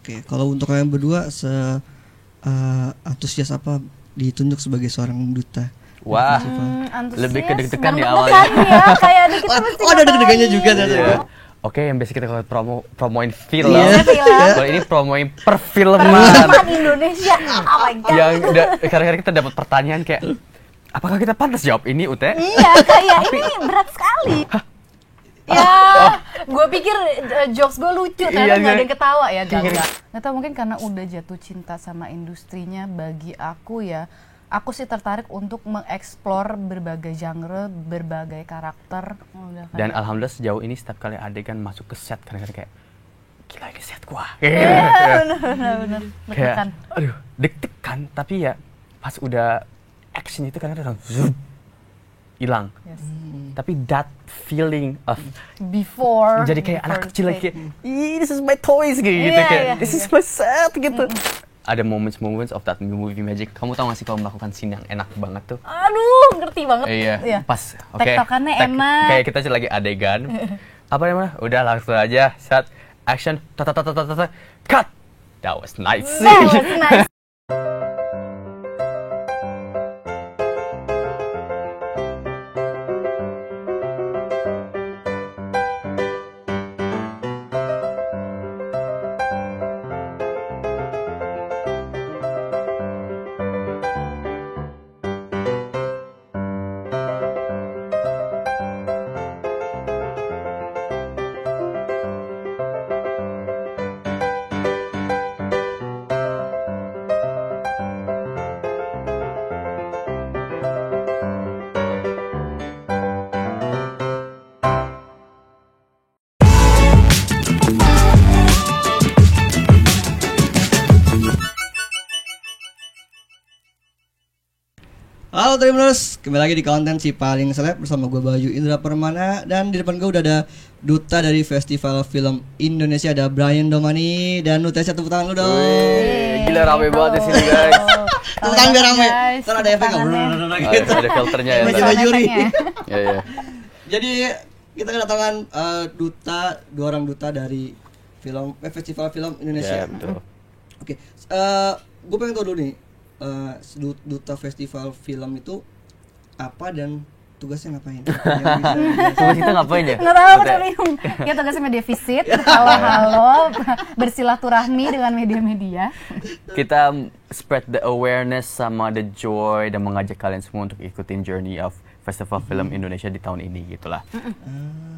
Oke, kalau untuk kalian berdua antusias apa ditunjuk sebagai seorang duta? Wah, Antusias, lebih ke deg-degan di deg-degan awalnya. ya, kayak ini kita mesti ada deg-degannya juga ternyata. Iya. Oke, yang biasa kita kalau promoin film. Iya. Kalau ini promoin perfilman. Perfilman Indonesia. Oh my god. Yang kadang-kadang kita dapat pertanyaan kayak, apakah kita pantas jawab ini, Ute? Iya, kayak ini berat sekali. Ya, gue pikir jokes gue lucu, ternyata nggak ada yang ketawa ya, enggak. Nggak tahu, mungkin karena udah jatuh cinta sama industrinya. Bagi aku ya, aku sih tertarik untuk mengeksplor berbagai genre, berbagai karakter. Dan alhamdulillah sejauh ini setiap kali adegan masuk ke set kadang-kadang kayak, gila ini set gua. Bener. Kayak, aduh, deg-degan, tapi ya pas udah action itu kadang-kadang zoom, hilang. Yes. Tapi that feeling of Before. jadi kayak anak kecil lagi, this is my toys gitu, kayak this is my set gitu. Ada moments of that movie magic. Kamu tahu gak sih kalau melakukan scene yang enak banget tuh? Aduh, ngerti banget. Iya, pas. Oke. Tektokannya enak. Kayak kita lagi adegan. Apa namanya? Udah langsung aja, set, action, cut. That was nice. That was nice. Halo Dreamers, kembali lagi di konten Si Paling Seleb bersama gue Bayu Indra Permana. Dan di depan gue udah ada duta dari Festival Film Indonesia, ada Brian Domani. Dan lu tepuk tangan lu dong. Gila rame banget di sini guys. Tepuk tangan biar rame. Ntar ada efek gitu. Ada filternya ya. Meja juri. Iya. Jadi kita kedatangan dua orang duta dari Festival Film Indonesia. Ya, betul. Oke, gue pengen tahu dulu nih, duta festival film itu apa dan tugasnya ngapain? Tugas kita ngapain ya? Nggak tahu, udah bingung. Ya tugasnya media visit, halo-halo, bersilaturahmi dengan media-media. Kita spread the awareness sama the joy dan mengajak kalian semua untuk ikutin journey of Festival Film Indonesia di tahun ini gitulah.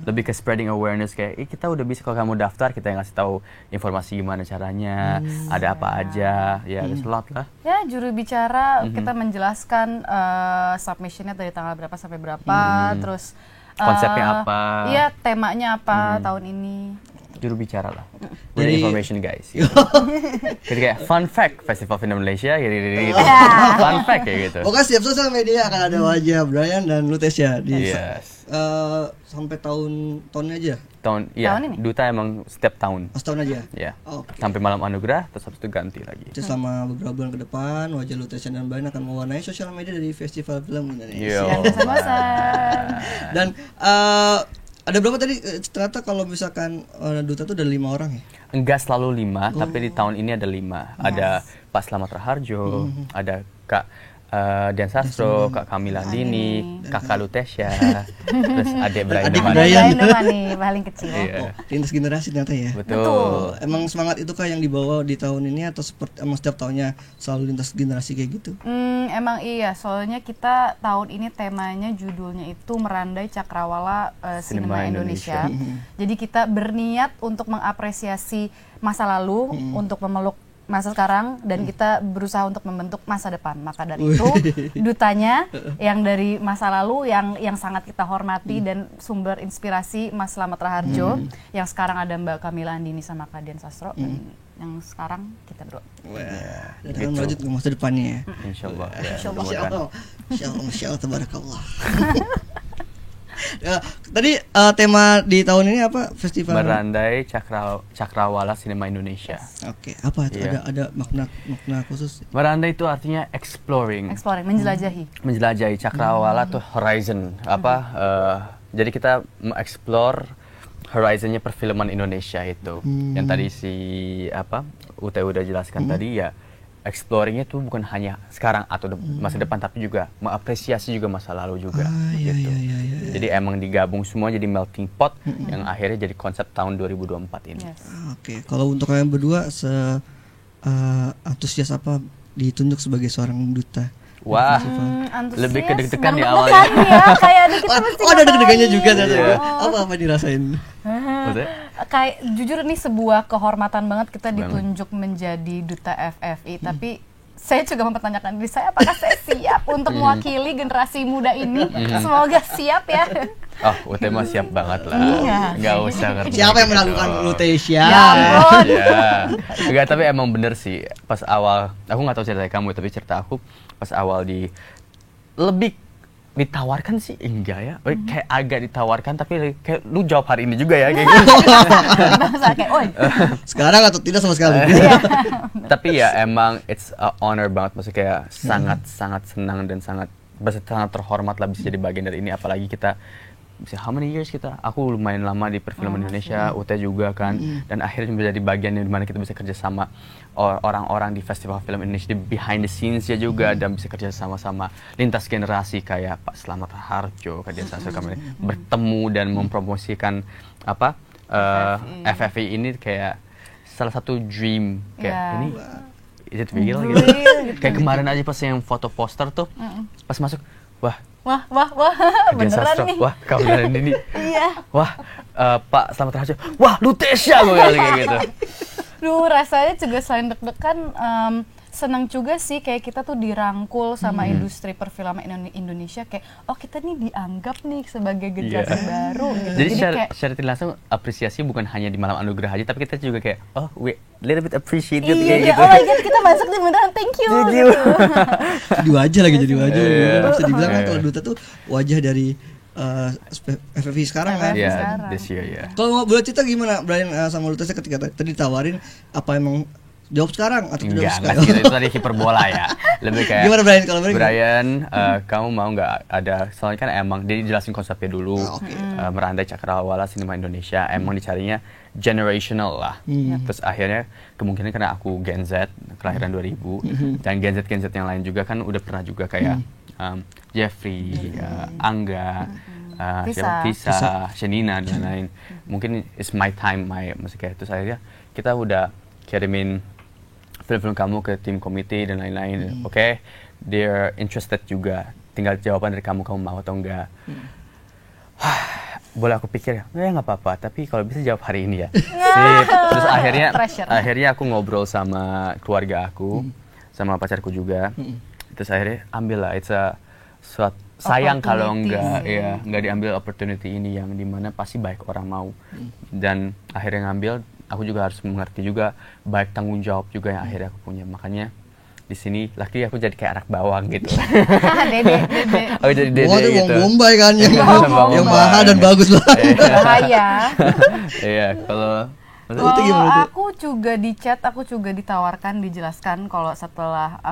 Lebih ke spreading awareness kayak kita udah bisa, kalau kamu daftar kita yang ngasih tahu informasi gimana caranya, ada apa aja, ya ada slot lah. Ya, juru bicara kita menjelaskan submissionnya dari tanggal berapa sampai berapa, terus konsepnya apa? Iya, temanya apa tahun ini. Juru bicara lah. Dari information guys. Gitu. Jadi kayak fun fact Festival Film Malaysia gitu. Fun fact kayak gitu. Pokoknya setiap sosial media akan ada wajah Brian dan Lutesia di sampai tahunnya aja. Tahun ini? Duta emang setiap tahun. Setahun aja. Ya. Okay. Sampai malam anugerah terus habis itu ganti lagi. Jadi selama beberapa bulan ke depan wajah Lutesia dan Brian akan mewarnai sosial media dari Festival Film Indonesia. Dan ada berapa tadi? Ternyata kalau misalkan duta tuh ada 5 orang ya? Enggak selalu 5, tapi di tahun ini ada 5. Ada Pak Slamet Raharjo, ada Kak Dian Sastro, Kak Kamila Andini, Kakak Lutesia, terus Adik Brian Domani, paling kecil. Iya. Lintas generasi ternyata ya. Betul. Emang semangat itu kah yang dibawa di tahun ini atau seperti emang setiap tahunnya selalu lintas generasi kayak gitu? Emang iya, soalnya kita tahun ini temanya judulnya itu Merandai Cakrawala Sinema Indonesia. Jadi kita berniat untuk mengapresiasi masa lalu, untuk memeluk masa sekarang, dan kita berusaha untuk membentuk masa depan. Maka dari itu dutanya yang dari masa lalu yang sangat kita hormati dan sumber inspirasi Mas Slamet Raharjo, yang sekarang ada Mbak Kamila Andini sama Kak Dian Sastro, dan yang sekarang kita berdua. Wah, dan akan melanjut ke masa depannya ya. Insyaallah. Insyaallah tabarakallah. Tadi tema di tahun ini apa? Festival Merandai Cakrawala Sinema Indonesia. Oke, apa itu? Ada makna khusus? Merandai itu artinya exploring, menjelajahi. Cakrawala tuh horizon, jadi kita mengeksplor horizonnya perfilman Indonesia itu. Yang tadi si Ute udah jelaskan tadi ya, exploringnya tuh bukan hanya sekarang atau masa depan, tapi juga mengapresiasi juga masa lalu juga. Iya, gitu. iya. Jadi emang digabung semua jadi melting pot yang akhirnya jadi konsep tahun 2024 ini. Yes. Oke, kalau untuk kalian berdua antusias apa ditunjuk sebagai seorang duta? Wah, Antusias lebih ke deg-degan dan ya deg-degan awalnya. ya, kayak kita mesti Oh, ada deg-degannya ngapain. juga ternyata. Iya. Apa dirasain? Maksudnya? Kayak jujur ini sebuah kehormatan banget kita ditunjuk menjadi duta FFI, tapi saya juga mempertanyakan diri saya, apakah saya siap untuk mewakili generasi muda ini? Semoga siap ya. Oh, Ute mah siap banget lah. Iya. Nggak usah ngerti. Siapa yang gitu. melakukan Lutesia? Ya ampun. Ya, enggak, tapi emang bener sih. Pas awal, aku nggak tahu cerita kamu, tapi cerita aku pas awal lebih ditawarkan sih enggak ya, kayak agak ditawarkan, tapi kayak lu jawab hari ini juga ya kayak gitu. Bangsa kayak, oi. Sekarang atau tidak sama sekali? Tapi ya emang it's a honor banget, maksudnya kayak sangat senang dan sangat terhormat lah bisa jadi bagian dari ini, apalagi kita how many years aku lumayan lama di perfilman Indonesia, Ute juga kan, dan akhirnya menjadi bagian di mana kita bisa kerja sama orang-orang di Festival Film Indonesia, di behind the scenes ya juga, dan bisa kerja sama-sama lintas generasi kayak Pak Slamet Harjo, Kak Dian Sastro, kami bertemu dan mempromosikan FFI ini kayak salah satu dream kayak ini. Is it real gitu? Kayak kemarin aja pas yang foto poster tuh, pas masuk, wah Dian Beneran Sastro, nih. wah kau beneran ini, Iya. wah Pak Slamet Harjo, wah Lutesia, gue bilang kayak gitu. Duh, rasanya juga selain deg-degan, senang juga sih kayak kita tuh dirangkul sama industri perfilman Indonesia, kayak oh kita nih dianggap nih sebagai generasi baru gitu. Jadi kayak secara tidak langsung apresiasi bukan hanya di malam anugerah aja, tapi kita juga kayak oh we little bit appreciated iya, kayak gitu. oh my god, kita masuk nih beneran, thank you. Gitu. Jadi wajah lagi, jadi wajah. Iya. Bisa dibilang kan kalau duta tuh wajah dari FFI sekarang kan. Iya, sekarang. this year ya. Kalau mau boleh cerita gimana Brian sama Lutesia ketika tadi ditawarin, apa emang jawab sekarang atau tidak Enggak sekarang? gitu, itu tadi hiperbola ya. Lebih kayak Gimana Brian kalau Brian, kamu mau nggak ada, soalnya kan emang dia jelasin konsepnya dulu. Merandai Cakrawala Sinema Indonesia, emang dicarinya generational lah. Terus akhirnya kemungkinan karena aku Gen Z kelahiran 2000 dan Gen Z yang lain juga kan udah pernah juga kayak Jeffrey, Angga, Tisa, Shenina dan lain. Mungkin it's my time, maksudnya kayak terus akhirnya kita udah kirimin film-film kamu ke tim komite dan lain-lain. Oke, they're interested juga. Tinggal jawaban dari kamu mau atau enggak. Boleh aku pikir ya nggak apa-apa, tapi kalau bisa jawab hari ini ya. Sip. Terus akhirnya aku ngobrol sama keluarga aku, sama pacarku juga. Terus akhirnya ambil lah, sayang kalau nggak diambil opportunity ini yang dimana pasti baik orang mau. Dan akhirnya ngambil, aku juga harus mengerti juga baik tanggung jawab juga yang akhirnya aku punya. Makanya di sini laki aku jadi kayak anak bawang gitu. Dede. Oh jadi dede tuh gitu. Bombay kan yang Bawang mahal dan bagus banget. Bahaya. Iya, kalau Aku juga di chat, aku juga ditawarkan, dijelaskan kalau setelah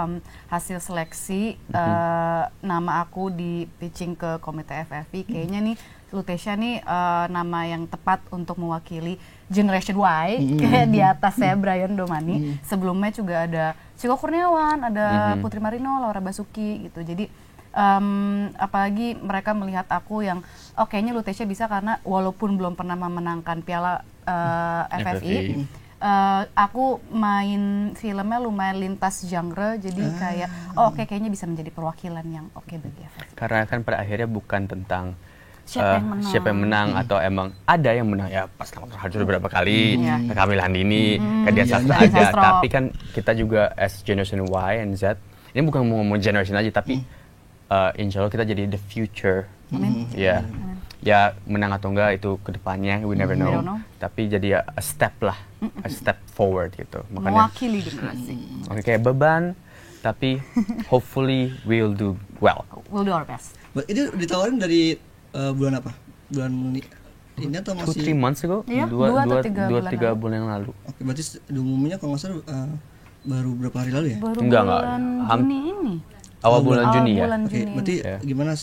hasil seleksi nama aku di pitching ke komite FFI, kayaknya nih Lutesia nih nama yang tepat untuk mewakili Generation Y. Kayak di atas saya Brian Domani, sebelumnya juga ada Ciko Kurniawan, ada Putri Marino, Laura Basuki gitu. Jadi apalagi mereka melihat aku yang kayaknya Lutesia bisa karena walaupun belum pernah memenangkan piala FFI, aku main filmnya lumayan lintas genre, jadi kayak kayaknya bisa menjadi perwakilan yang oke bagi FFI. karena kan pada akhirnya bukan tentang Siapa yang menang atau emang ada yang menang ya pas Slamet Harjo beberapa kali, Kamil Handini, Kak Dian Sastro ada, tapi kan kita juga as Generation Y and Z, ini bukan mau ngomong generation aja, tapi insya Allah kita jadi the future. Ya menang atau enggak itu kedepannya we never know. Tapi jadi a step lah, a step forward gitu. Makanya mewakili generasi. Oke, kayak beban, tapi hopefully we'll do well. We'll do our best. Itu ditawarin dari bulan apa? Bulan ini atau masih 2-3 months ago? Iya, 2-3 bulan yang lalu. Oke, berarti umumnya kalau nggak salah baru berapa hari lalu ya? Baru Enggak. bulan Juni ini. Awal bulan Juni ya. Oke, berarti gimana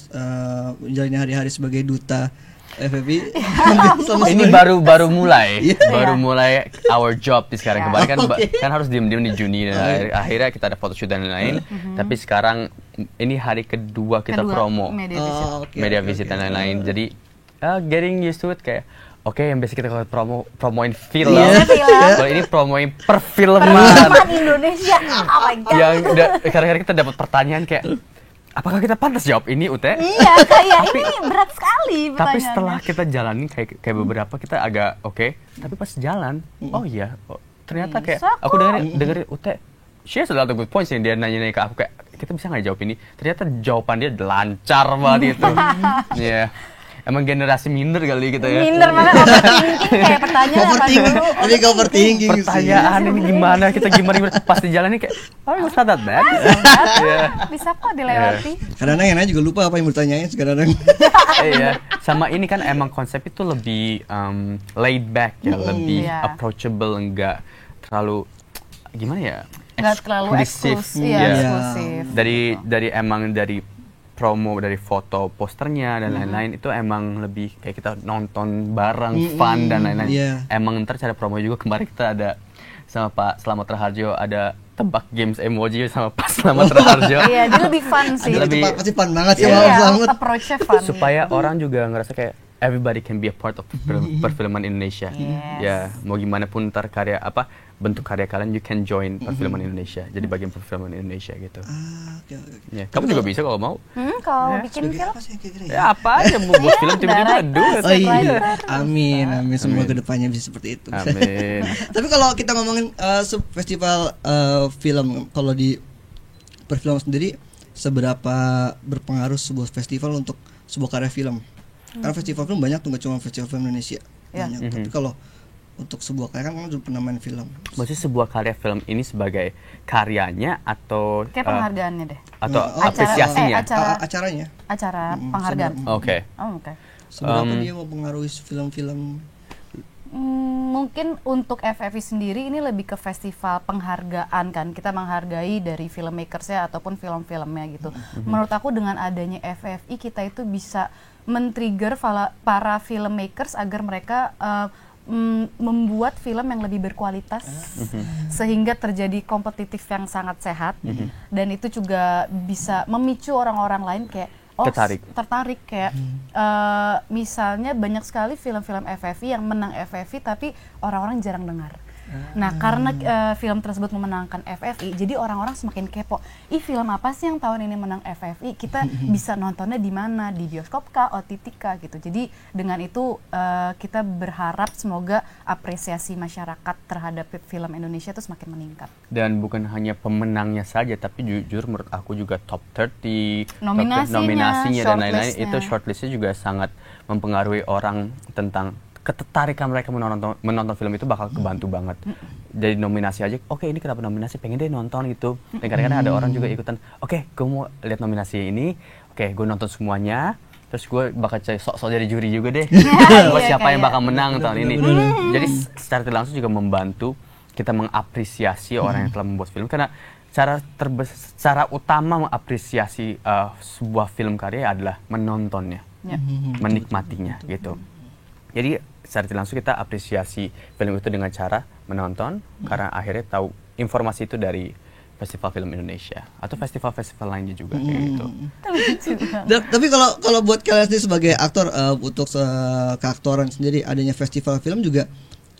menjalani hari-hari sebagai duta FFP hampir sama Ini semuanya. baru mulai, Iya. baru mulai our job di sekarang. Kemarin kan Oke. kan harus diem-diem di Juni dan akhirnya kita ada photoshoot dan lain-lain. Tapi sekarang ini hari kedua kita promo media visit. Oke, media oke, visit oke. dan lain-lain. Jadi getting used to it kayak oke, yang biasa kita kalau promoin film. Iya. Kalau ini promoin perfilman. Perfilman Indonesia. Oh my god. Yang kadang-kadang kita dapat pertanyaan kayak apakah kita pantas jawab ini Ute? Iya, kayak ini berat sekali Tapi pertanyaannya. setelah kita jalanin kayak beberapa kita agak oke. Tapi pas jalan, oh iya, ternyata kayak Bisa kok. aku dengerin Ute, she has a lot of good points yang dia nanya ke aku kayak kita bisa nggak jawab ini? Ternyata jawaban dia lancar banget itu. Iya. Emang generasi minder kali kita ya. Minder banget overthinking kayak pertanyaan apa Overthinking, dulu. lebih ke overthinking sih. Pertanyaan ini gimana? Kita gimana? Pas di jalan ini kayak, oh it was not that bad. Iya. Bisa kok dilewati. Kadang-kadang yang lain juga lupa apa yang bertanyain sekarang. Iya, sama ini kan emang konsep itu lebih laid back ya, lebih Iya. approachable, enggak terlalu gimana ya? Nggak terlalu eksklusif. Iya, Iya. eksklusif. Dari promo, dari foto posternya dan lain-lain itu emang lebih kayak kita nonton bareng, fun dan lain-lain. Iya. Emang ntar cara promo juga kemarin kita ada sama Pak Slamet Raharjo ada tebak games emoji sama Pak Slamet Raharjo. Iya, dia lebih fun sih. Aduh, itu Lebih- pasti fun banget sih Iya. Mas Iya, Slamet. approach-nya fun. Supaya orang juga ngerasa kayak everybody can be a part of perfilman Indonesia. Yes. Ya, mau gimana pun ntar karya apa bentuk karya kalian you can join perfilman Indonesia. Jadi bagian perfilman Indonesia gitu. Ah, oke, oke, oke. Ya, kamu juga bisa kalau mau. Kalau bikin Sebagai film apa sih kira-kira ya? Ya apa aja mau buat film tiba-tiba director. do it. Oh iya, Writer. amin, amin. Semoga kedepannya bisa seperti itu. Amin. Tapi kalau kita ngomongin festival film, kalau di perfilman sendiri, seberapa berpengaruh sebuah festival untuk sebuah karya film? Karena festival film banyak tuh, nggak cuma festival film Indonesia, Ya. banyak. Tapi kalau untuk sebuah karya kan kamu udah pernah main film. Maksudnya sebuah karya film ini sebagai karyanya atau kayak penghargaannya deh. atau Oh, apresiasinya? Acaranya. Acara penghargaan. Oke. Oh, oke. Seberapa dia mempengaruhi film-film? Mungkin untuk FFI sendiri ini lebih ke festival penghargaan kan. Kita menghargai dari filmmakers-nya ataupun film-filmnya gitu. Menurut aku dengan adanya FFI kita itu bisa men-trigger para filmmakers agar mereka membuat film yang lebih berkualitas sehingga terjadi kompetitif yang sangat sehat dan itu juga bisa memicu orang-orang lain kayak tertarik kayak misalnya banyak sekali film-film FFI yang menang FFI tapi orang-orang jarang dengar. Nah, karena film tersebut memenangkan FFI, jadi orang-orang semakin kepo. Film apa sih yang tahun ini menang FFI? Kita bisa nontonnya di mana? Di bioskop kah, OTT kah gitu. Jadi dengan itu kita berharap semoga apresiasi masyarakat terhadap film Indonesia itu semakin meningkat. Dan bukan hanya pemenangnya saja, tapi jujur menurut aku juga top 30, Nominasinya, dan lain-lain shortlistnya. itu shortlistnya juga sangat mempengaruhi orang tentang ketertarikan mereka menonton film itu bakal kebantu banget. Jadi nominasi aja, oke ini kenapa nominasi, pengen deh nonton gitu. Dan kadang-kadang ada orang juga ikutan, oke gue mau lihat nominasi ini, oke gue nonton semuanya, terus gue bakal cari sok-sok jadi juri juga deh. Buat siapa yang bakal menang tahun ini. Jadi secara tidak langsung juga membantu kita mengapresiasi orang yang telah membuat film, karena cara utama mengapresiasi sebuah film karya adalah menontonnya, menikmatinya gitu. Jadi secara tidak langsung kita apresiasi film itu dengan cara menonton, karena akhirnya tahu informasi itu dari Festival Film Indonesia atau festival-festival lainnya juga kayak gitu. Tapi kalau buat kalian sendiri sebagai aktor, untuk keaktoran sendiri, adanya festival film juga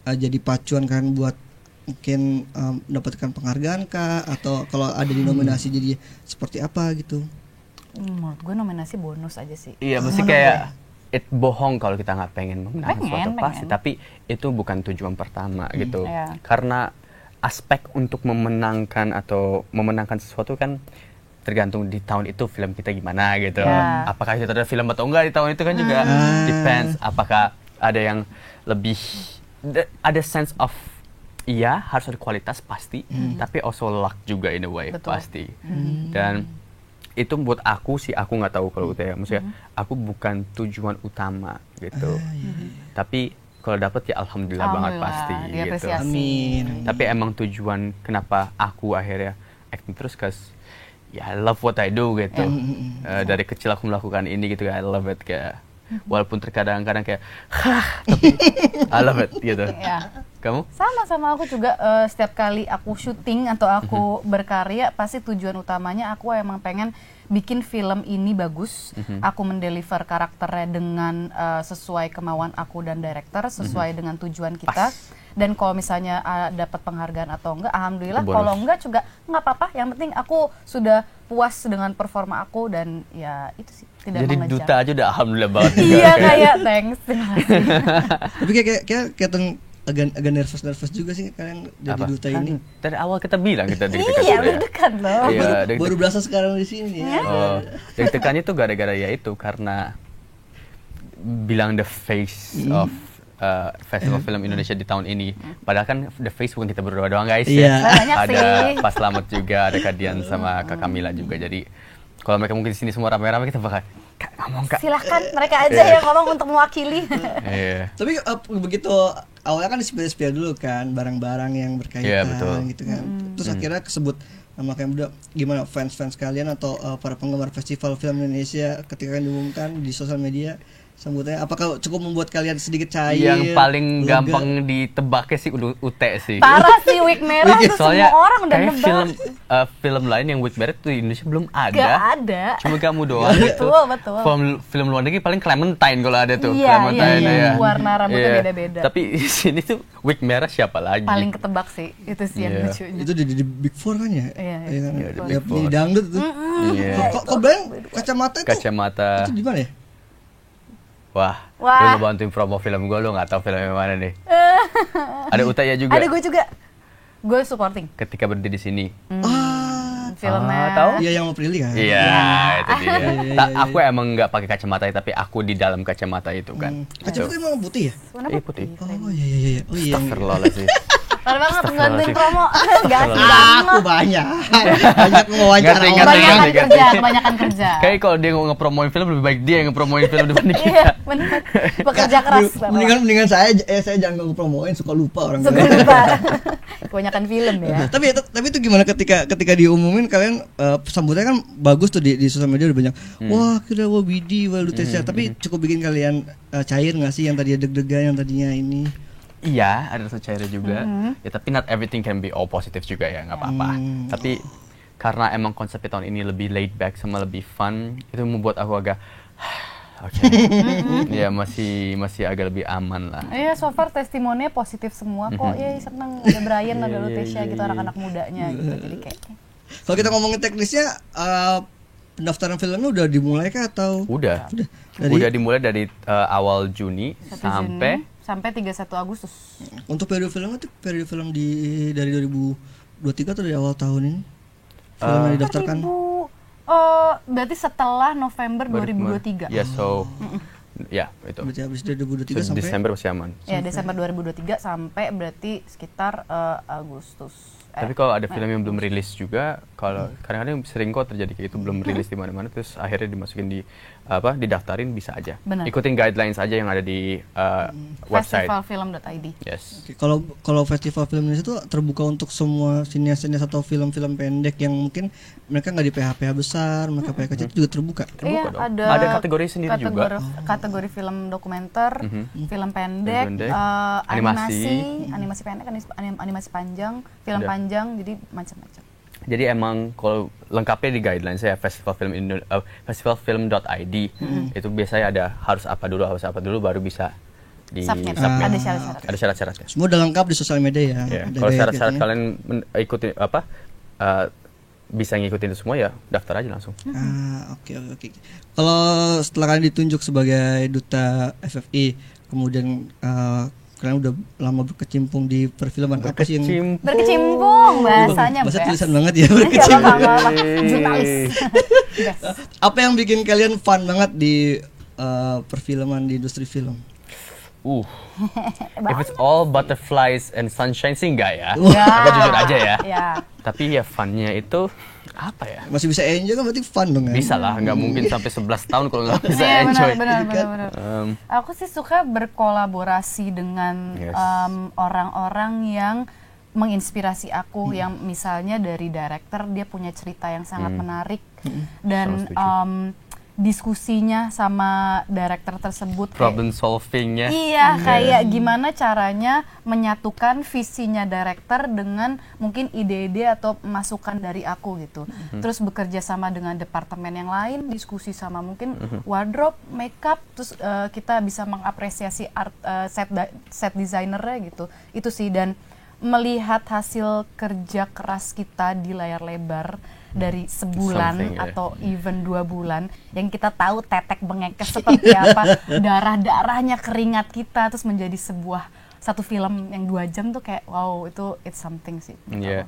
jadi pacuan kan buat mungkin mendapatkan penghargaan kah, atau kalau ada di nominasi jadi seperti apa gitu? Menurut gue nominasi bonus aja sih. Iya, mesti kayak bohong kalau kita nggak pengen memenangkan suatu pasti, tapi itu bukan tujuan pertama gitu. Iya. Karena aspek untuk memenangkan atau memenangkan sesuatu kan tergantung di tahun itu film kita gimana gitu. Iya. Apakah itu ada film atau enggak di tahun itu kan juga depends. Apakah ada yang lebih ada sense of iya harus ada kualitas pasti, tapi also luck juga in a way. Betul. Pasti. Dan itu buat aku sih, aku nggak tahu kalau Ute ya, maksudnya aku bukan tujuan utama gitu. Tapi kalau dapat ya alhamdulillah banget pasti gitu. diapresiasi. Amin. Tapi emang tujuan kenapa aku akhirnya acting terus, ya I love what I do gitu. Dari kecil aku melakukan ini gitu, I love it kayak Walaupun terkadang-kadang kayak, tapi I love it gitu. Ya. Kamu? Sama aku juga setiap kali aku syuting atau aku berkarya pasti tujuan utamanya aku emang pengen bikin film ini bagus. Aku mendeliver karakternya dengan sesuai kemauan aku dan director, sesuai dengan tujuan kita. Dan kalau misalnya dapat penghargaan atau enggak, alhamdulillah. Kalau enggak juga nggak apa-apa. Yang penting aku sudah puas dengan performa aku dan ya itu sih tidak Jadi mengejar. duta aja udah alhamdulillah banget. Iya kayak thanks. Terima kasih. Tapi kayak agak nervous juga sih kalian jadi duta ini. Dari awal kita bilang kita deg-degan. Iya, deg-degan loh. Iya, Baru berasa sekarang di sini. Oh, deg-degannya tuh gara-gara ya itu karena bilang the face of Festival Film Indonesia di tahun ini. Padahal kan the face bukan kita berdua doang guys ya. Banyak Ada sih. Pak Slamet juga, ada Kak Dian sama Kak Kamila juga. Jadi kalau mereka mungkin di sini semua rame-rame kita bakal Kak ngomong Kak. Silahkan mereka aja yang ngomong untuk mewakili. Iya. Tapi begitu awalnya kan di-spill dulu kan barang-barang yang berkaitan Iya, betul. gitu kan. Terus akhirnya kesebut nama kalian berdua. Gimana fans-fans kalian atau para penggemar Festival Film Indonesia ketika kalian diumumkan di sosial media sambutannya, apakah cukup membuat kalian sedikit cair? Yang paling lega? gampang ditebaknya sih UT sih. Parah sih wig merah tuh Soalnya semua orang udah kayak nebak. film lain yang wig merah tuh di Indonesia belum ada. Gak ada. Cuma kamu doang gitu. Betul. Film luar negeri paling Clementine kalau ada tuh. Iya, Clementine iya. ya. Warna rambutnya Iya. beda-beda. Tapi di sini tuh wig merah siapa lagi? Paling ketebak sih, itu sih yang Iya. lucunya. Itu di Big Four kan ya? Iya, Iya kan? Iya, di Ya, Big Four. penyanyi dangdut tuh. Iya. Kok bilang kacamata itu? Kacamata. Itu di mana ya? Wah, Wah. lu bantuin promo film gue, lu nggak tahu film yang mana nih. Ada Utaya juga. Ada gue juga. Gue supporting. Ketika berhenti di sini. Filmnya. tahu? Iya yang mau Prilly kan? Iya, itu dia. Iya. Aku emang nggak pakai kacamata, tapi aku di dalam kacamata itu kan. Kacamata emang putih ya? Warna Putih. Oh iya. Oh iya. Astagfirullahaladzim. Parah banget Astagfirullahaladzim. ngantuin promo. Enggak sih Aku banyak. Banyak mewawancara Ngerti, orang. ngerti. Kebanyakan kerja. Kayak kalau dia ngepromoin film lebih baik dia yang ngepromoin film dibanding Iya, kita. benar. Bekerja keras. Mendingan saya jangan ngepromoin, suka lupa orang. Suka lupa. Kebanyakan film ya. Tapi itu gimana ketika diumumin kalian sambutannya kan bagus tuh di sosial media udah banyak. Wah, kira wah Widi, wah Lutesya. Tapi cukup bikin kalian cair nggak sih yang tadinya deg-degan, yang tadinya ini? Iya, ada rasa cairnya juga. Ya tapi not everything can be all positive juga ya, nggak apa-apa. Tapi karena emang konsepnya tahun ini lebih laid back sama lebih fun, itu membuat aku agak oke. Ya masih agak lebih aman lah. Iya, so far testimoninya positif semua kok. Ya seneng ada Brian, ada Lutesya gitu anak-anak mudanya gitu. Jadi kayak Kalau kita ngomongin teknisnya, pendaftaran filmnya udah dimulai kah atau? Udah Dari- dimulai dari awal Juni 1 sampai Juni sampai 31 Agustus. Untuk periode filmnya tuh periode film dari 2023 atau dari awal tahun ini? Film yang didaftarkan. Berarti setelah November 2023. Ya, so ya itu. Berarti habis dari 2023 So, sampai Desember masih aman. Ya, Desember 2023 sampai berarti sekitar Agustus. Tapi kalau ada film yang belum rilis juga, kalau kadang-kadang sering kok terjadi kayak itu belum rilis di mana-mana, terus akhirnya dimasukin didaftarin bisa aja. Benar. Ikutin guidelines aja yang ada di website. Festivalfilm.id. Yes. Oke, kalau festival film Indonesia itu terbuka untuk semua sinias-sinias atau film-film pendek yang mungkin mereka nggak di PH besar, mereka PH kecil itu juga terbuka. Iya, dong. ada Ada kategori sendiri juga. Kategori film dokumenter, film pendek, pendek, animasi pendek, animasi panjang, film Ada. panjang, jadi macam-macam. Jadi emang kalau lengkapnya di guidelines saya festivalfilm.id itu biasanya harus apa dulu baru bisa di Submit. submit. Ada syarat-syarat. Ada syarat-syaratnya. Semua udah lengkap di sosial media ya. Ya, Ada kalau guide-nya. syarat-syarat kalian ikutin bisa ngikutin itu semua ya daftar aja langsung. Oke. Kalau setelah kalian ditunjuk sebagai duta FFI, kemudian kalian udah lama berkecimpung di perfilman, apa sih yang Berkecimpung bahasanya, bahasa Bes. tulisan banget ya, Nggak berkecimpung. apa-apa, jurnalis. Bes. Apa yang bikin kalian fun banget di perfilman, di industri film? If it's all butterflies and sunshine sih enggak ya. Ya. Aku jujur aja ya. Ya. Tapi ya funnya itu apa ya? Masih bisa enjoy kan, berarti fun dong kan? Bisa lah, nggak mungkin sampai 11 tahun kalau nggak bisa Iya, enjoy. benar. Aku sih suka berkolaborasi dengan Yes. orang-orang yang menginspirasi aku, yang misalnya dari director dia punya cerita yang sangat menarik dan Sangat setuju. diskusinya sama director tersebut, problem solvingnya. Iya, kayak gimana caranya menyatukan visinya director dengan mungkin ide-ide atau masukan dari aku gitu. Terus bekerja sama dengan departemen yang lain, diskusi sama mungkin wardrobe, makeup, terus kita bisa mengapresiasi art set designernya gitu. Itu sih, dan melihat hasil kerja keras kita di layar lebar dari sebulan atau even 2 bulan, yang kita tahu tetek bengeknya seperti apa, darah-darahnya, keringat kita, terus menjadi satu film yang 2 jam tuh kayak wow, itu it's something sih. Iya.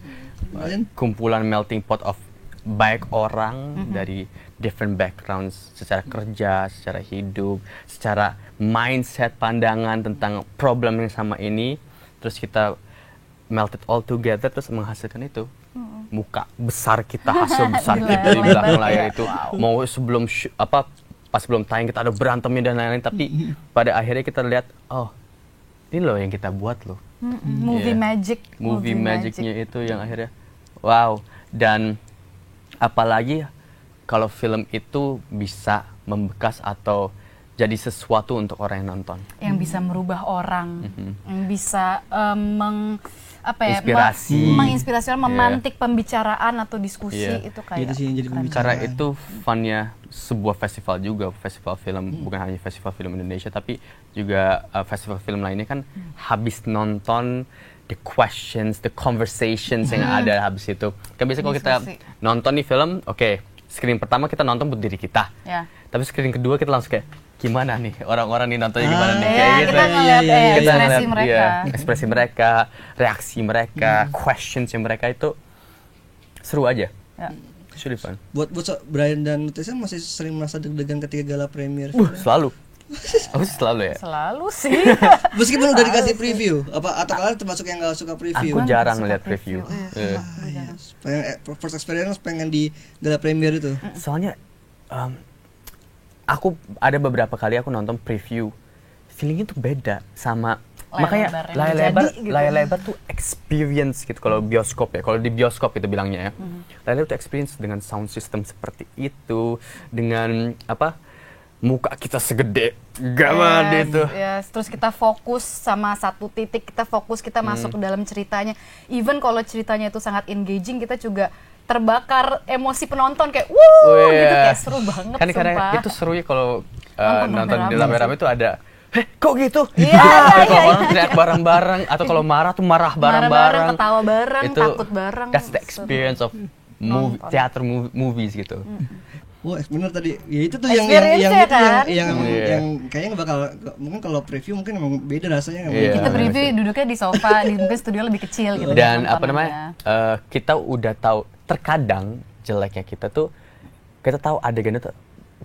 Kumpulan melting pot of banyak orang dari different backgrounds, secara kerja, secara hidup, secara mindset, pandangan tentang problem yang sama ini, terus kita melted all together terus menghasilkan itu. Muka besar kita, hasil besar kita di belakang layar itu. Mau sebelum pas belum tayang kita ada berantemnya dan lain-lain, tapi pada akhirnya kita lihat, oh ini loh yang kita buat loh. Movie magic. Movie magicnya itu yang akhirnya wow. Dan apalagi kalau film itu bisa membekas atau jadi sesuatu untuk orang yang nonton. Yang bisa merubah orang, yang bisa menginspirasi, memantik pembicaraan atau diskusi, itu kayak. Itu sih yang jadi karena itu funnya sebuah festival juga, festival film, bukan hanya festival film Indonesia, tapi juga festival film lainnya kan habis nonton the questions, the conversations yang ada habis itu. Kan biasanya kalau kita nonton nih film, screen pertama kita nonton buat diri kita, tapi screen kedua kita langsung kayak gimana nih orang-orang nih nontonnya gimana nih, kayak gitu. Kita ngeliat ekspresi mereka, ekspresi mereka, reaksi mereka, questions yang mereka itu seru aja. It's really fun. Buat Brian dan Nutesa masih sering merasa deg-degan ketika gala premier. Selalu. Aku selalu ya. Selalu sih. Meskipun udah dikasih preview, atau kalian termasuk yang nggak suka preview? Aku jarang ngeliat preview. First experience pengen di gala premier itu. Soalnya aku ada beberapa kali aku nonton preview, feelingnya tuh beda sama makanya layar lebar tuh experience gitu. Kalau bioskop ya, kalau di bioskop itu bilangnya ya, layar lebar tuh experience dengan sound system seperti itu, dengan muka kita segede gamad itu. Terus kita fokus sama satu titik, kita masuk ke dalam ceritanya. Even kalau ceritanya itu sangat engaging, kita juga terbakar emosi penonton kayak gitu, kayak seru banget. Kan karena itu seru ya kalau nonton di rame-rame itu ada kok gitu? Kalau orang teriak bareng-bareng, atau kalau marah tuh marah bareng-bareng, ketawa bareng, itu, takut bareng. That's the experience of theater movies gitu. Wah, bener tadi. Ya itu tuh yang kayaknya mungkin kalau preview mungkin emang beda rasanya. Kita preview duduknya di sofa, mungkin studio lebih kecil gitu. Dan kita udah tahu, terkadang jeleknya kita tahu adegan itu,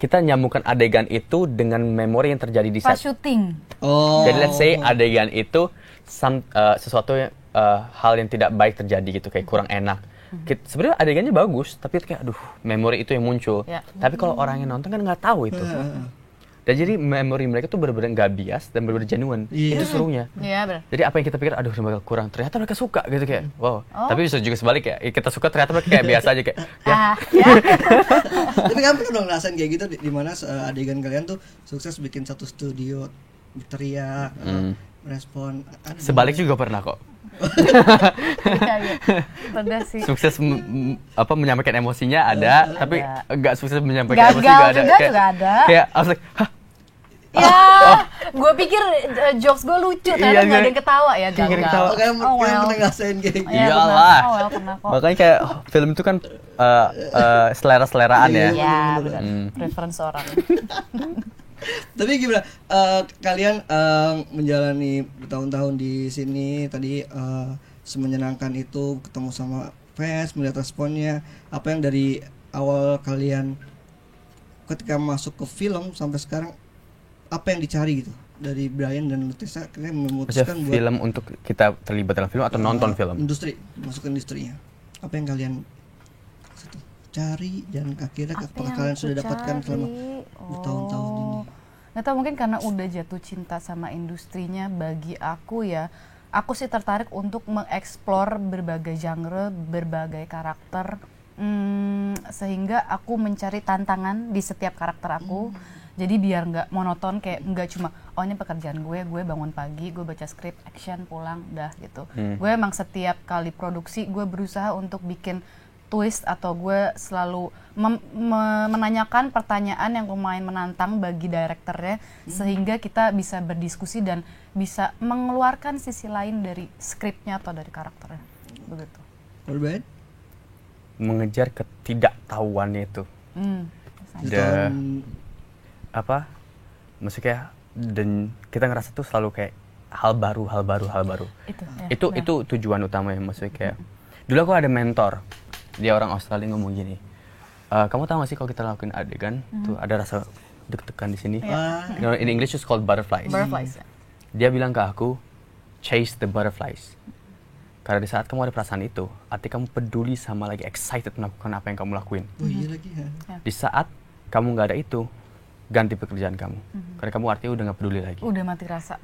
kita nyambungkan adegan itu dengan memori yang terjadi di set. Pas syuting. Jadi let's say adegan itu sesuatu hal yang tidak baik terjadi gitu, kayak kurang enak. Sebenarnya adegannya bagus, tapi kayak memori itu yang muncul. Tapi kalau orang yang nonton kan nggak tahu itu. Dan jadi memori mereka tuh benar-benar nggak bias dan benar-benar genuine. Itu serunya. Benar. Jadi apa yang kita pikir, bakal kurang, ternyata mereka suka gitu, kayak wow. Tapi bisa juga sebalik ya, kita suka ternyata mereka kayak biasa aja kayak Tapi kan pernah dong ngerasain kayak gitu, di mana adegan kalian tuh sukses bikin satu studio berteriak, merespon. Sebalik juga pernah kok. Sukses menyampaikan emosinya ada, tapi enggak sukses menyampaikan emosi juga ada. Kayak I was like, gue pikir jokes gue lucu, ternyata nggak ada yang ketawa ya. Kayak pernah ngerasain kayak gitu. Iyalah. Makanya kayak film itu kan selera-seleraan ya. Iya, preference orang. Tapi gimana kalian menjalani bertahun-tahun di sini tadi, semenyenangkan itu ketemu sama fans, melihat responnya, apa yang dari awal kalian ketika masuk ke film sampai sekarang, apa yang dicari gitu dari Brian dan Nutesa, kalian memutuskan buat film untuk kita terlibat dalam film atau nonton film? Industri, masuk ke industrinya. Apa yang kalian cari dan akhirnya apakah kalian sudah dapatkan selama bertahun-tahun ini? Nggak tahu, mungkin karena udah jatuh cinta sama industrinya. Bagi aku ya, aku sih tertarik untuk mengeksplor berbagai genre, berbagai karakter, sehingga aku mencari tantangan di setiap karakter aku. Jadi biar nggak monoton, kayak nggak cuma oh ini pekerjaan gue bangun pagi, gue baca skrip, action, pulang, dah gitu. Gue emang setiap kali produksi gue berusaha untuk bikin twist, atau gue selalu menanyakan pertanyaan yang lumayan menantang bagi direkturnya, sehingga kita bisa berdiskusi dan bisa mengeluarkan sisi lain dari skripnya atau dari karakternya. Begitu. Alright. Mengejar ketidaktahuannya itu. Apa? Maksudnya dan kita ngerasa tuh selalu kayak hal baru. Itu tujuan utamanya, maksudnya kayak dulu aku ada mentor, dia orang Australia ngomong gini, kamu tahu gak sih kalau kita lakuin adegan tuh ada rasa deg-degan di sini. In English it's called butterflies. Dia bilang ke aku, chase the butterflies. Karena di saat kamu ada perasaan itu, artinya kamu peduli sama, lagi excited melakukan apa yang kamu lakuin. Oh iya lagi ya. Di saat kamu nggak ada itu, ganti pekerjaan kamu. Karena kamu artinya udah nggak peduli lagi. Udah mati rasa.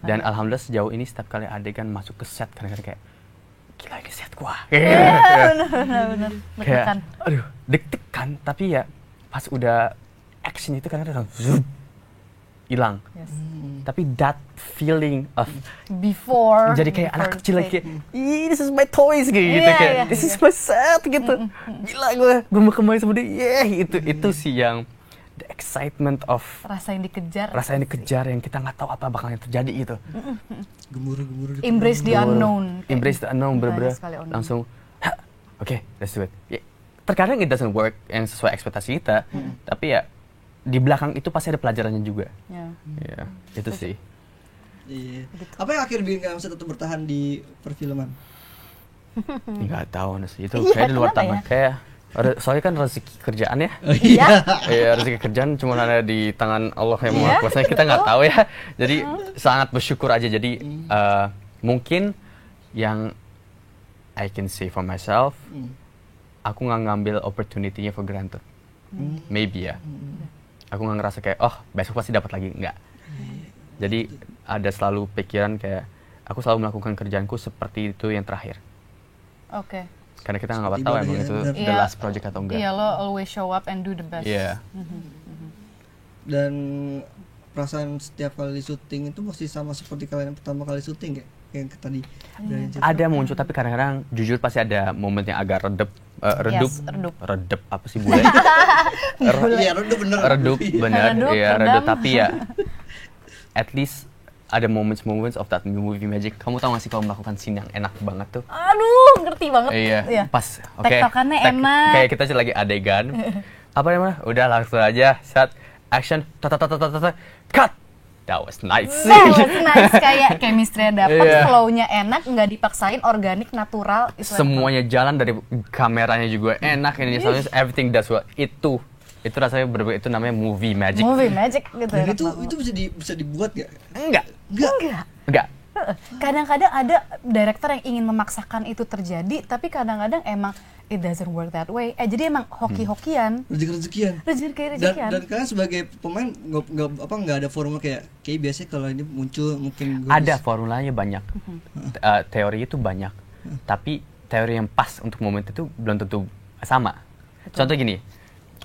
Dan alhamdulillah sejauh ini setiap kali adegan masuk ke set, kadang-kadang kayak gila ini set gua. Benar. Kayak aduh, deg-degan, tapi ya pas udah action itu kadang-kadang hilang. Tapi that feeling of before jadi kayak anak kecil lagi, this is my toys gitu, kayak this is my set gitu. Gila gue mau kembali sama dia. Itu sih yang the excitement of rasa yang dikejar yang kita nggak tahu apa bakal yang terjadi gitu. Gemuruh. Embrace the unknown. Bener-bener langsung okay, let's do it. Terkadang it doesn't work yang sesuai ekspektasi kita, tapi ya di belakang itu pasti ada pelajarannya juga. Ya, itu sih. Iya. Apa yang akhirnya bikin kamu bisa tetap bertahan di perfilman? Nggak tahu sih, itu kayak di luar tangan. Kayak soalnya kan rezeki kerjaan ya. Iya, rezeki kerjaan cuma ada di tangan Allah yang Maha Kuasa. Kita nggak tahu ya. Jadi sangat bersyukur aja. Jadi mungkin yang I can say for myself, aku nggak ngambil opportunity-nya for granted. Maybe ya. Aku nggak ngerasa kayak besok pasti dapat lagi, nggak. Jadi ada selalu pikiran kayak aku selalu melakukan kerjaanku seperti itu yang terakhir. Oke. Karena kita nggak tahu emang itu the last project atau enggak. Iya, lo always show up and do the best. Iya. Dan perasaan setiap kali syuting itu masih sama seperti kalian pertama kali syuting kayak yang tadi. Ada muncul, tapi kadang-kadang jujur pasti ada momen yang agak redup apa sih bule? Iya, redup bener. Iya, redup, tapi ya at least ada moments of that movie magic. Kamu tahu gak sih kalau melakukan scene yang enak banget tuh? Aduh, ngerti banget. Iya, pas. Oke. Tektokannya enak. Kayak kita lagi adegan. Apa namanya? Udah langsung aja, set action, cut. That was nice. Kayak chemistry dapet, flow-nya enak, nggak dipaksain, organik, natural. Semuanya jalan, dari kameranya juga enak, ini everything does well. Itu rasanya berbeda, itu namanya movie magic. Movie magic gitu. Dan itu bisa dibuat nggak? Enggak. Kadang-kadang ada director yang ingin memaksakan itu terjadi, tapi kadang-kadang emang it doesn't work that way. Jadi emang hoki-hokian. Rezeki-rezekian. Dan kalian sebagai pemain nggak ada formula kayak biasanya kalau ini muncul mungkin ada formulanya banyak. Teori itu banyak. Tapi teori yang pas untuk momen itu belum tentu sama. Contoh gini.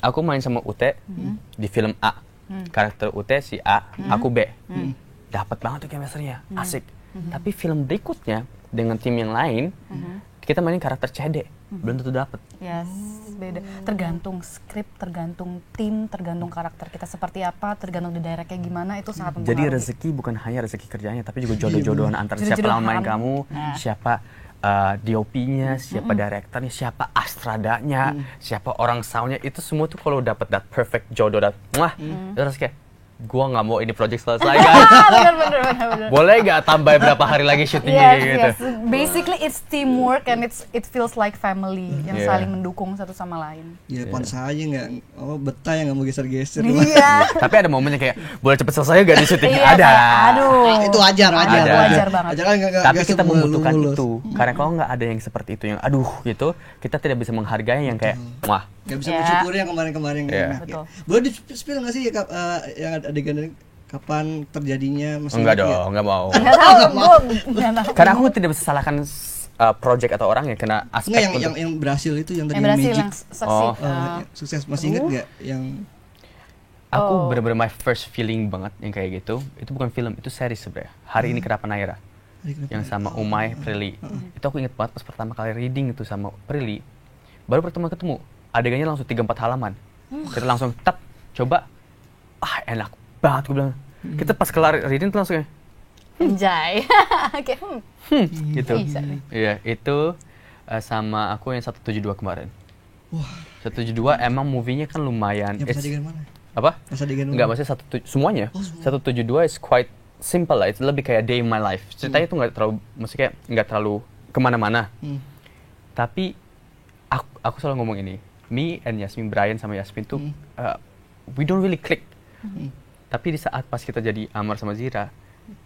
Aku main sama Ute di film A. Karakter Ute si A, aku B. Dapat banget tuh chemistry-nya. Asik. Tapi film berikutnya dengan tim yang lain, kita mainin karakter CD, belum tentu dapet. Yes, beda. Tergantung skrip, tergantung tim, tergantung karakter kita seperti apa, tergantung di directnya gimana, itu sangat mempengaruhi. Jadi rezeki bukan hanya rezeki kerjanya, tapi juga jodoh-jodohan antara siapa lawan kamu, siapa DOP-nya, siapa direkturnya, siapa astradanya, siapa orang sound-nya, itu semua tuh kalau dapat that perfect jodoh, itu harus kayak gua nggak mau ini project selesai guys. Bener. Boleh nggak tambah berapa hari lagi syutingnya gitu. Yes. Basically it's teamwork and it feels like family yang saling mendukung satu sama lain. Ya pantas aja nggak betah ya nggak mau geser-geser. Iya. Tapi ada momennya kayak boleh cepet selesai nggak di syuting? Ada. Aduh. Itu wajar banget. Tapi kita membutuhkan itu. Karena kalau nggak ada yang seperti itu yang gitu, kita tidak bisa menghargai yang kayak wah. Gak bisa mensyukuri yang kemarin-kemarin Betul. Boleh di-spill nggak sih yang adegan kapan terjadinya? Enggak dong, nggak mau. Nggak tahu. Karena aku tidak bisa salahkan project atau orang yang kena aspek Enggak, yang berhasil itu yang tadi Yang berhasil, Magic. yang succeed. Sukses, masih inget nggak yang Aku bener-bener my first feeling banget yang kayak gitu. Itu bukan film, itu series sebenarnya. Hari ini Kenapa Naira. Yang sama Umay Prilly. Itu aku inget banget pas pertama kali reading itu sama Prilly. Baru pertama ketemu, adegannya langsung 3-4 halaman. Kita langsung tap, coba. Enak banget gue bilang. Kita pas kelar reading tuh langsung Anjay. Kayak gitu. bisa nih. Iya, itu sama aku yang 172 kemarin. wah, 172 emang movie-nya kan lumayan. yang pas adegan mana? Apa? Pas adegan Enggak, mana? maksudnya semuanya. Oh, semua. 172 is quite simple lah. Itu lebih kayak day in my life. Ceritanya tuh nggak terlalu, maksudnya kayak nggak terlalu kemana-mana. Tapi aku selalu ngomong ini. Me and Yasmin, Brian sama Yasmin tuh we don't really click. Tapi di saat pas kita jadi Amar sama Zira,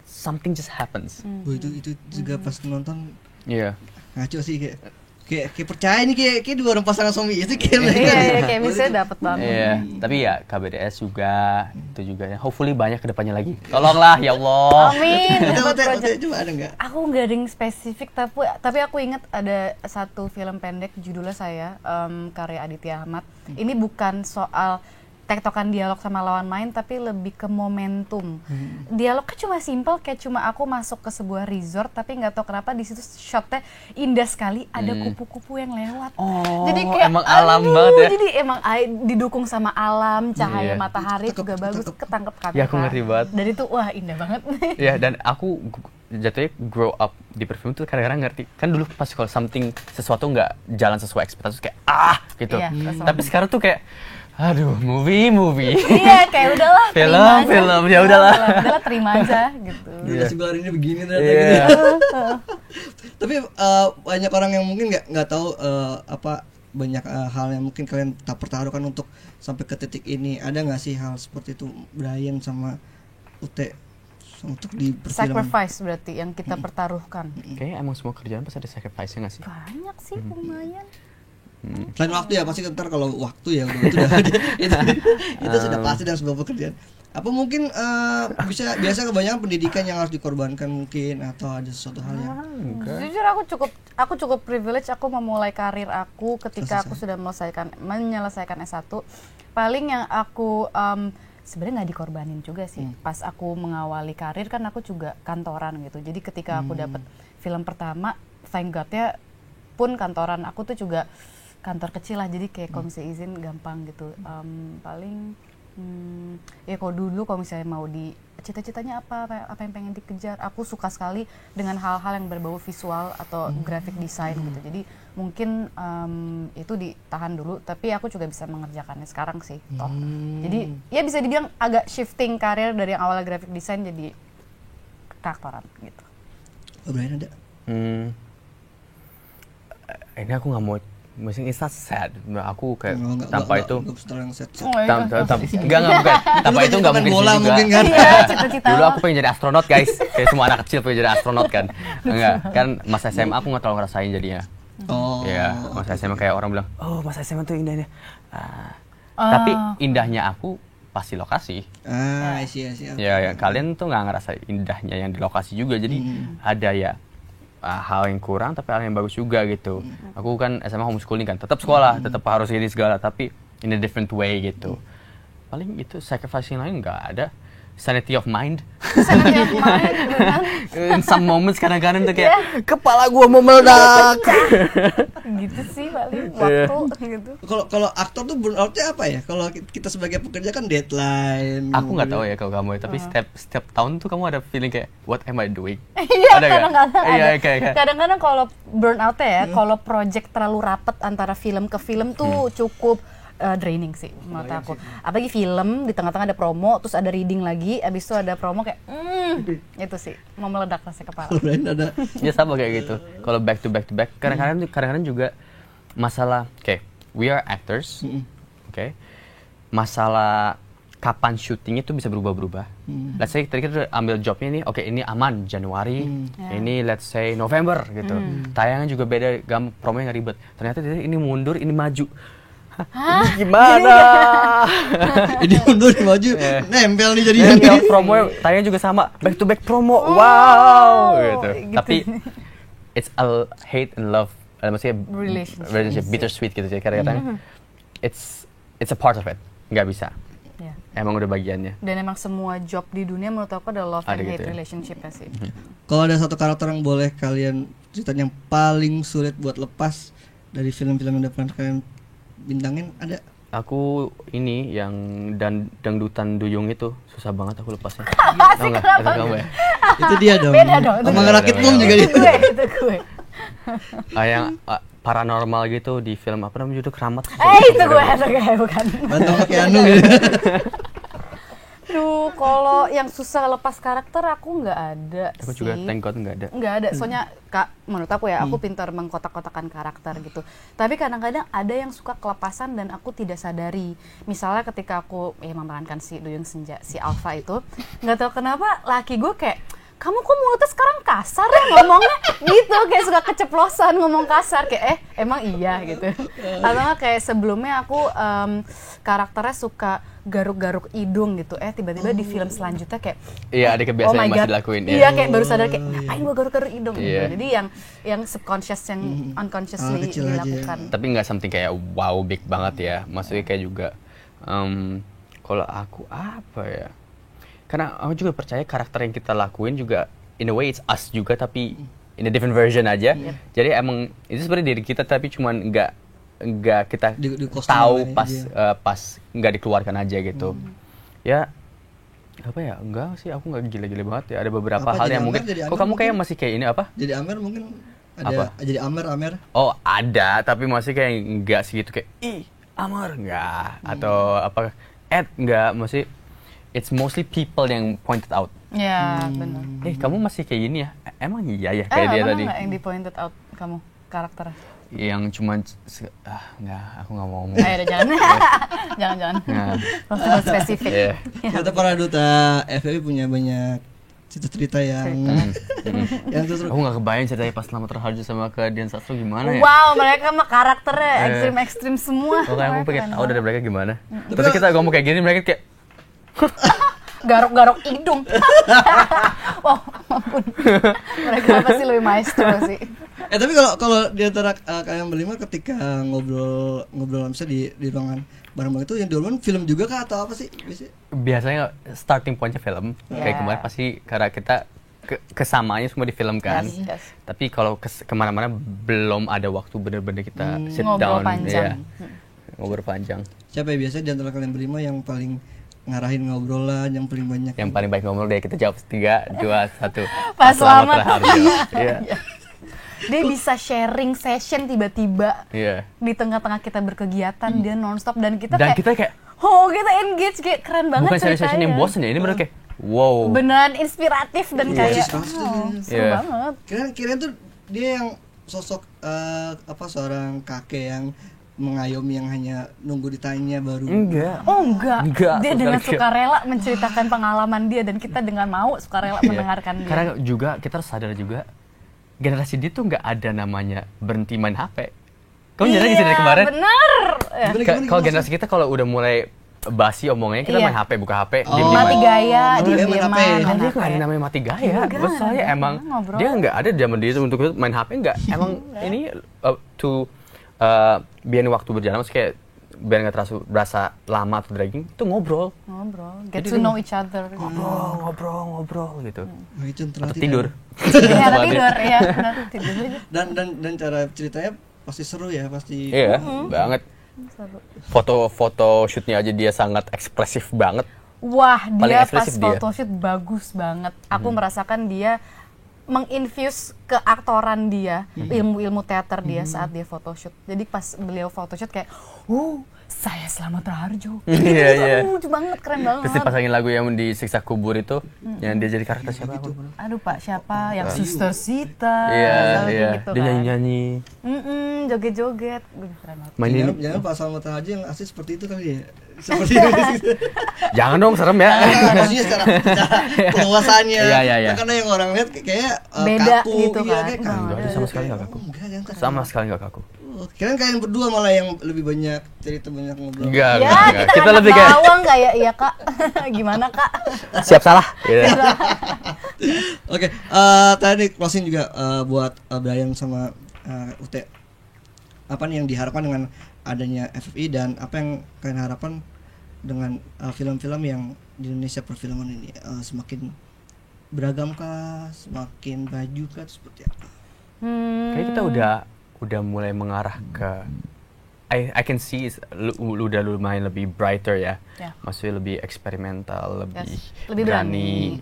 something just happens. Oh, itu juga pas nonton Iya. ngaco sih kayak percaya nih kayak dua orang pasangan suami istri kayak Iya, kayak misalnya dapet banget. Iya, tapi ya KBDS juga itu juga. Hopefully banyak kedepannya lagi. Tolonglah ya Allah. Amin. Ote, dapat ote, project. coba ada nggak? Aku nggak ada yang spesifik, tapi aku ingat ada satu film pendek judulnya saya, karya Aditya Ahmad. Ini bukan soal tektokan dialog sama lawan main, tapi lebih ke momentum. Dialognya cuma simple, kayak cuma aku masuk ke sebuah resort, tapi nggak tahu kenapa di situ shotnya indah sekali, ada kupu-kupu yang lewat. Jadi kayak emang alam banget ya. Jadi emang didukung sama alam, cahaya Iya. matahari Ketangkep, juga bagus, ketangkep kamera. Ya, aku ngerti banget. Dan itu wah indah banget. Ya, dan aku jatuhnya grow up di perfilm tuh kadang-kadang ngerti. Kan dulu pas kalau sesuatu nggak jalan sesuai ekspektasi kayak gitu. Iya, Tapi sekarang tuh kayak aduh, movie. Iya, kayak udahlah terima aja. Film, ya udahlah. Udahlah terima aja gitu. Udah sebulan ini begini ternyata Iya. gitu. Tapi banyak orang yang mungkin nggak tahu banyak hal yang mungkin kalian tak pertaruhkan untuk sampai ke titik ini. Ada nggak sih hal seperti itu Brian sama Ute untuk di perfilman? Sacrifice berarti yang kita pertaruhkan. Kayaknya emang semua kerjaan pasti ada sacrifice-nya nggak sih? Banyak sih lumayan. Selain waktu ya pasti ntar kalau waktu ya udah itu sudah pasti dalam sebuah pekerjaan. Apa mungkin biasa kebanyakan pendidikan yang harus dikorbankan mungkin atau ada sesuatu hal yang Jujur aku cukup privilege, aku memulai karir aku ketika aku sudah menyelesaikan S1. Paling yang aku sebenarnya nggak dikorbanin juga sih. Pas aku mengawali karir kan aku juga kantoran gitu. Jadi ketika aku dapat film pertama, thank God ya pun kantoran aku tuh juga kantor kecil lah, jadi kayak kalau misalnya izin gampang gitu. Paling ya kalau dulu kalau misalnya mau di cita-citanya apa yang pengen dikejar, aku suka sekali dengan hal-hal yang berbau visual atau graphic design gitu. Jadi mungkin itu ditahan dulu, tapi aku juga bisa mengerjakannya sekarang sih toh. Jadi ya bisa dibilang agak shifting karir dari yang awalnya graphic design jadi keaktoran gitu. Brian ada? Ini aku nggak mau, maksudnya it's not sad. Aku kayak Nggak, tanpa itu yang set. enggak bukan. Tanpa itu nggak mungkin bola juga. mungkin kan. Iya, cita-cita Dulu aku pengen jadi astronot, guys. Kayak semua anak kecil pengen jadi astronot kan. Enggak, kan masa SMA aku nggak terlalu ngerasain jadinya. Oh. Ya, masa SMA kayak orang bilang, "Oh, masa SMA tuh indahnya." Tapi indahnya aku pasti lokasi. Iya. Ya, kalian tuh nggak ngerasa indahnya yang di lokasi juga. Jadi ada ya hal yang kurang tapi hal yang bagus juga gitu. Aku kan SMA homeschooling kan, tetap sekolah, tetap harus ini segala, tapi in a different way gitu. Paling itu sacrifice yang lain nggak ada. Sanity of mind. Sanity of mind, beneran. In some moments kadang-kadang tuh kayak kepala gua mau meledak. Gitu sih paling waktu gitu. Kalau aktor tuh burnoutnya apa ya? Kalau kita sebagai pekerja kan deadline. Aku nggak tahu ya kalau kamu, tapi setiap tahun tuh kamu ada feeling kayak what am I doing? Iya, Ada nggak? kadang-kadang Iya, ada. kayak Kadang-kadang kalau burnout ya, kalau project terlalu rapet antara film ke film tuh cukup draining sih menurut aku. Apalagi film di tengah-tengah ada promo, terus ada reading lagi, abis itu ada promo kayak itu sih mau meledak rasa kepala. Kalau Brian ada. Ya sama kayak gitu. Kalau back to back, kadang-kadang juga masalah, we are actors, masalah kapan syuting itu bisa berubah-berubah. Let's say tadi kita ambil jobnya ini, ini aman Januari, ini let's say November gitu. Tayangan juga beda, promonya nggak ribet. Ternyata ini mundur, ini maju. Ini gimana? Ini mundur maju, nempel nih jadinya. Promo tayang juga sama, back to back promo. Wow gitu. Gitu. Tapi it's a hate and love, maksudnya relationship bittersweet gitu sih kadang-kadang. It's a part of it, nggak bisa. Yeah. Emang udah bagiannya. Dan emang semua job di dunia menurut aku ada love and hate gitu ya. relationship ya sih. Kalau ada satu karakter yang boleh kalian ceritain yang paling sulit buat lepas dari film-film yang udah pernah kalian bintangin, ada? Aku ini yang dangdutan duyung itu susah banget aku lepasnya. Asik, nggak? kenapa? Itu kamu ya? Itu dia dong. Beda dong. Sama ngerakit bom juga dia. Itu gue. Yang paranormal gitu di film apa namanya judul Keramat. Itu gue bukan. Bantu sama Keanu gitu. Duh, kalau yang susah lepas karakter aku nggak ada Aku sih. juga thank God nggak ada. Nggak ada, soalnya Kak, menurut aku ya, aku pintar mengkotak-kotakan karakter gitu. Tapi kadang-kadang ada yang suka kelepasan dan aku tidak sadari. Misalnya ketika aku memerankan si Duyung Senja, si Alpha itu, nggak tahu kenapa laki gue kayak, kamu kok mulutnya sekarang kasar ya ngomongnya gitu, kayak suka keceplosan ngomong kasar, kayak emang iya gitu. Atau nggak kayak sebelumnya aku karakternya suka garuk-garuk hidung gitu, tiba-tiba di film selanjutnya kayak Iya, ada kebiasaan yang masih dilakuin ya. Iya, kayak baru sadar kayak ngapain gua garuk-garuk hidung gitu. Iya. Jadi yang subconscious, yang unconsciously kecil aja ya. dilakukan. Tapi nggak something kayak wow big banget ya. Maksudnya kayak juga kalau aku apa ya? Karena aku juga percaya karakter yang kita lakuin juga in a way it's us juga tapi in a different version aja. Jadi emang itu sebenarnya diri kita tapi cuman nggak kita Di kostum tahu aja. pas nggak dikeluarkan aja gitu. Ya apa ya? Enggak sih, aku nggak gila-gila banget ya. Ada beberapa Apa, hal jadi yang Amer, mungkin jadi kok Amer kamu kayak mungkin? masih kayak ini apa? Jadi Amer mungkin ada Apa? jadi Amer. Oh ada, tapi masih kayak enggak segitu kayak ih Amar enggak atau apa enggak, masih it's mostly people yang pointed out. Ya, benar. Kamu masih kayak gini ya? Emang iya ya kayak dia Mana tadi. nggak yang di pointed out kamu karakternya? Yang cuman enggak, aku enggak mau ngomong. Udah jangan. jangan. Nah, Terlalu spesifik. iya. Ternyata para duta FFI punya banyak cerita-cerita yang yang terus Aku nggak kebayang ceritanya pas Selamat Raharjo sama ke Dian Sastro gimana ya. Wow, mereka mah karakternya ekstrim-ekstrim semua. Pokoknya aku pengen Keren tahu dari banget. mereka gimana. Terus kita ngomong kayak gini mereka kayak Garuk-garuk hidung. Oh, ampun. Mereka pasti lebih maestro sih. tapi kalau di antara kalian berlima ketika ngobrol misalnya di ruangan bareng-bareng itu yang duluan film juga kah atau apa sih biasanya? biasanya starting point-nya film. Kayak Yeah. kemarin pasti karena kita kesamaannya semua di film kan. Yes. Tapi kalau kemana-mana belum ada waktu bener-bener kita sit Ngobrol down, panjang. ngobrol panjang. Siapa ya biasanya di antara kalian berlima yang paling ngarahin ngobrolan yang paling banyak? Yang paling baik ngobrol deh, kita jawab 3, 2, 1. Pak Slamet. Iya. Dia bisa sharing session tiba-tiba Iya. di tengah-tengah kita berkegiatan, dia nonstop dan kita Dan kayak kita kayak kita engage, kayak keren banget bukan ceritanya. session yang bosen ya, ini bener kayak wow. Beneran inspiratif dan kayak seru Iya. banget. Kira tuh dia yang sosok seorang kakek yang mengayomi yang hanya nunggu ditanya baru. Enggak. Oh enggak, Enggak, dia sama dengan sekali sukarela menceritakan pengalaman dia dan kita dengan mau sukarela mendengarkan dia. Karena juga kita harus sadar juga generasi dia tuh nggak ada namanya berhenti main HP. Kamu nyadar gitu dari kemarin? Bener. Ya. Kalau generasi kita kalau udah mulai basi omongannya kita Iya. main HP, buka HP, Oh. diem-dieman. Mati gaya, Oh, dia main diem-dieman. HP. main Dia HP. nggak ada namanya mati gaya. Enggak, Menurut saya emang ngobrol. dia nggak ada zaman dia untuk main HP nggak. Emang ini to biar waktu berjalan, maksudnya kayak biar nggak terasa berasa lama atau dragging, itu ngobrol, Get Jadi to dia- know each other. ngobrol gitu. Nah, itu yang Atau terlatih tidur. Iya, tidur ya, benar tidur aja. dan cara ceritanya pasti seru ya pasti. Iya, banget. Foto shootnya aja dia sangat ekspresif banget. Wah, Paling dia pas ekspresif dia. photoshoot bagus banget. Aku merasakan dia menginfuse keaktoran dia, ilmu-ilmu teater dia saat dia photoshoot. Jadi pas beliau photoshoot kayak, saya Slamet Raharjo. Iya, iya. Lucu banget, keren banget. Terus dipasangin lagu yang di Siksa Kubur itu, yang dia jadi karakter siapa? Aku lupa. Aduh Pak, siapa? Yang Suster Sita. Iya, selalu iya. gitu Dia kan. nyanyi-nyanyi. Joget-joget. Keren banget. Mainin. Jangan Pak Slamet Raharjo yang asli seperti itu kali ya. Seperti itu. Jangan dong, serem ya. Maksudnya secara keluasannya. Iya, iya, iya. Karena yang orang lihat kayak Beda kaku gitu iya, kan. kayak kaku. Enggak, dia sama sekali nggak kaku. Enggak, jangan. Sama sekali nggak kaku. Kirain kalian berdua malah yang lebih banyak cerita banyak ngobrol. Enggak, Ya, enggak. kita Kita anak lebih kayak bawang kayak, iya Kak. Gimana Kak? siap salah. Gitu. Oke, tadi closing juga buat Brian sama Ute. Apa nih yang diharapkan dengan adanya FFI dan apa yang kalian harapkan dengan film-film yang di Indonesia perfilman ini semakin beragam kah, semakin baju kah, seperti apa? Kayak kita udah mulai mengarah ke I can see udah lumayan lebih brighter ya. Maksudnya lebih eksperimental, lebih berani.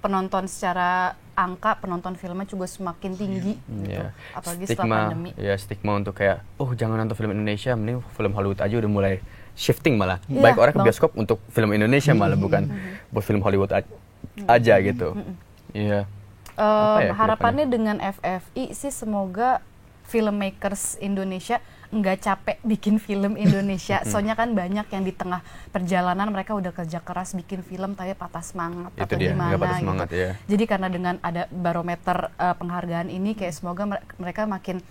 Penonton secara angka penonton filmnya juga semakin tinggi gitu. Apalagi setelah pandemi. Ya, stigma untuk kayak jangan nonton film Indonesia, mending film Hollywood aja udah mulai shifting malah. Baik orang ke bioskop untuk film Indonesia malah bukan buat film Hollywood aja gitu. Iya. Harapannya dengan FFI sih semoga filmmakers Indonesia nggak capek bikin film Indonesia. Soalnya kan banyak yang di tengah perjalanan mereka udah kerja keras bikin film tapi patah semangat atau gimana gitu. Jadi karena dengan ada barometer penghargaan ini kayak semoga mereka makin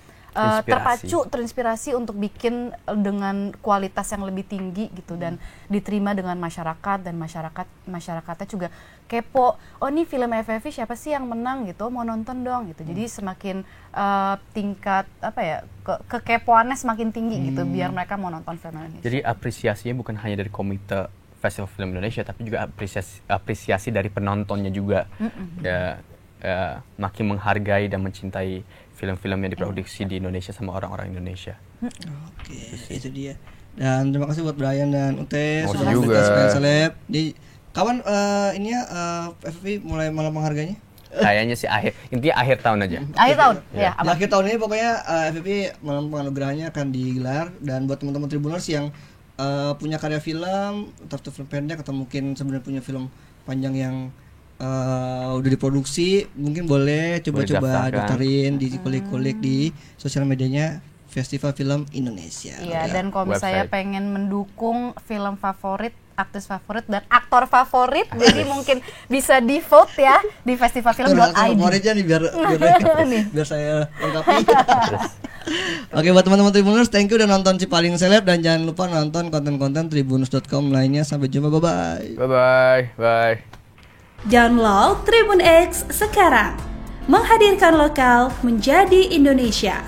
terinspirasi untuk bikin dengan kualitas yang lebih tinggi gitu dan diterima dengan masyarakat dan masyarakatnya juga kepo. Oh ini film FFI siapa sih yang menang gitu? Mau nonton dong gitu. Jadi semakin tingkat kekepoannya semakin tinggi gitu biar mereka mau nonton film Indonesia. Jadi apresiasinya bukan hanya dari Komite Festival Film Indonesia tapi juga apresiasi dari penontonnya juga. Makin menghargai dan mencintai film-film yang diproduksi di Indonesia sama orang-orang Indonesia. Oke, itu dia. Dan terima kasih buat Brian dan Ute sudah juga seleb. Di kawan FFI mulai malam menghargainya? Kayaknya sih intinya akhir tahun aja. Akhir tahun. Ya. Di akhir tahun ini pokoknya FFI malam penganugerahannya akan digelar dan buat teman-teman Tribuners yang punya karya film, entah itu film pendek atau mungkin sebenarnya punya film panjang yang udah diproduksi, mungkin boleh coba-coba daftarin, dikulik-kulik di sosial medianya Festival Film Indonesia. Iya, dan kalau misalnya pengen mendukung film favorit, aktris favorit dan aktor favorit, jadi mungkin bisa di vote ya di festivalfilm.id. Favoritnya nih biar saya lengkapi. Oke, buat teman-teman Tribuners, thank you udah nonton Cipaling Seleb dan jangan lupa nonton konten-konten tribuners.com lainnya. Sampai jumpa, bye-bye. Bye. Download Tribun X sekarang, menghadirkan lokal menjadi Indonesia.